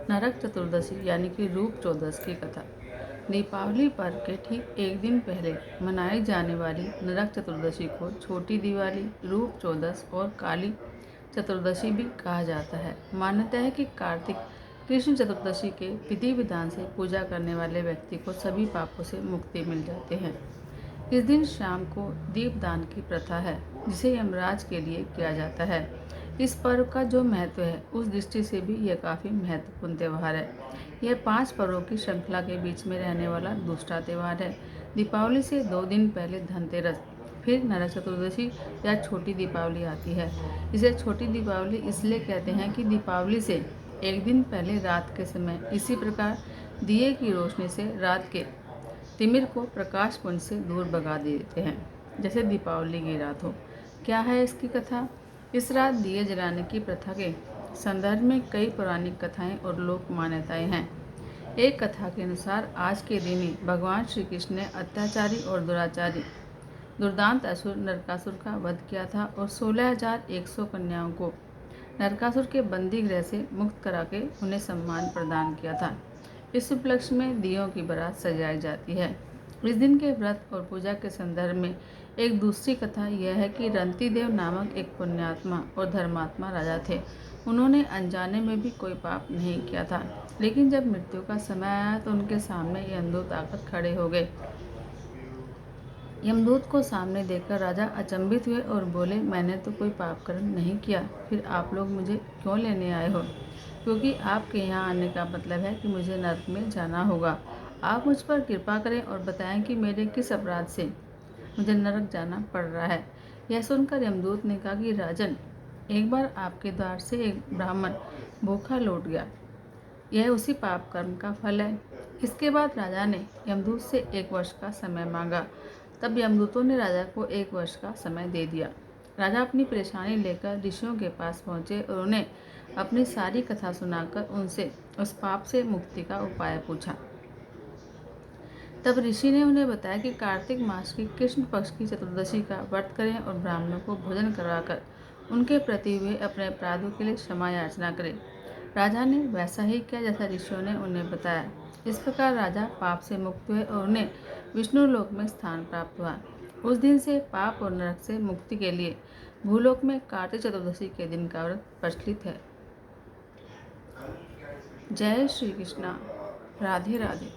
नरक चतुर्दशी यानी कि रूप चौदस की कथा। दीपावली पर्व के ठीक एक दिन पहले मनाई जाने वाली नरक चतुर्दशी को छोटी दिवाली, रूप चौदस और काली चतुर्दशी भी कहा जाता है। मान्यता है कि कार्तिक कृष्ण चतुर्दशी के विधि विधान से पूजा करने वाले व्यक्ति को सभी पापों से मुक्ति मिल जाते हैं। इस दिन शाम को दीपदान की प्रथा है, जिसे यमराज के लिए किया जाता है। इस पर्व का जो महत्व है, उस दृष्टि से भी यह काफ़ी महत्वपूर्ण त्यौहार है। यह 5 पर्वों की श्रृंखला के बीच में रहने वाला दूसरा त्यौहार है। दीपावली से 2 दिन पहले धनतेरस, फिर नरक चतुर्दशी या छोटी दीपावली आती है। इसे छोटी दीपावली इसलिए कहते हैं कि दीपावली से एक दिन पहले रात के समय इसी प्रकार दिए की रोशनी से रात के तिमिर को प्रकाश पुंज से दूर भगा देते हैं, जैसे दीपावली की रात हो। क्या है इसकी कथा? इस रात दिए जलाने की प्रथा के संदर्भ में कई पौराणिक कथाएं और लोक मान्यताएं हैं। एक कथा के अनुसार आज के दिन ही भगवान श्री कृष्ण ने अत्याचारी और दुराचारी दुर्दांत असुर नरकासुर का वध किया था और 16,100 कन्याओं को नरकासुर के बंदी गृह से मुक्त करा के उन्हें सम्मान प्रदान किया था। इस उपलक्ष्य में दियों की बारात सजाई जाती है। इस दिन के व्रत और पूजा के संदर्भ में एक दूसरी कथा यह है कि रंतिदेव नामक एक पुण्यात्मा और धर्मात्मा राजा थे। उन्होंने अनजाने में भी कोई पाप नहीं किया था, लेकिन जब मृत्यु का समय आया तो उनके सामने यमदूत आकर खड़े हो गए। यमदूत को सामने देखकर राजा अचंभित हुए और बोले, मैंने तो कोई पाप कर्म नहीं किया, फिर आप लोग मुझे क्यों लेने आए हो? क्योंकि आपके यहाँ आने का मतलब है कि मुझे नरक में जाना होगा। आप मुझ पर कृपा करें और बताएं कि मेरे किस अपराध से मुझे नरक जाना पड़ रहा है। यह सुनकर यमदूत ने कहा कि राजन, एक बार आपके द्वार से एक ब्राह्मण भूखा लौट गया, यह उसी पाप कर्म का फल है। इसके बाद राजा ने यमदूत से 1 वर्ष का समय मांगा। तब यमदूतों ने राजा को 1 वर्ष का समय दे दिया। राजा अपनी परेशानी लेकर ऋषियों के पास पहुंचे और उन्हें अपनी सारी कथा सुनाकर उनसे उस पाप से मुक्ति का उपाय पूछा। तब ऋषि ने उन्हें बताया कि कार्तिक मास की कृष्ण पक्ष की चतुर्दशी का व्रत करें और ब्राह्मणों को भोजन करवाकर उनके प्रति हुए अपने अपराधों के लिए क्षमा याचना करें। राजा ने वैसा ही किया जैसा ऋषियों ने उन्हें बताया। इस प्रकार राजा पाप से मुक्त हुए और उन्हें विष्णु लोक में स्थान प्राप्त हुआ। उस दिन से पाप और नरक से मुक्ति के लिए भूलोक में कार्तिक चतुर्दशी के दिन का व्रत प्रचलित है। जय श्री कृष्णा। राधे राधे।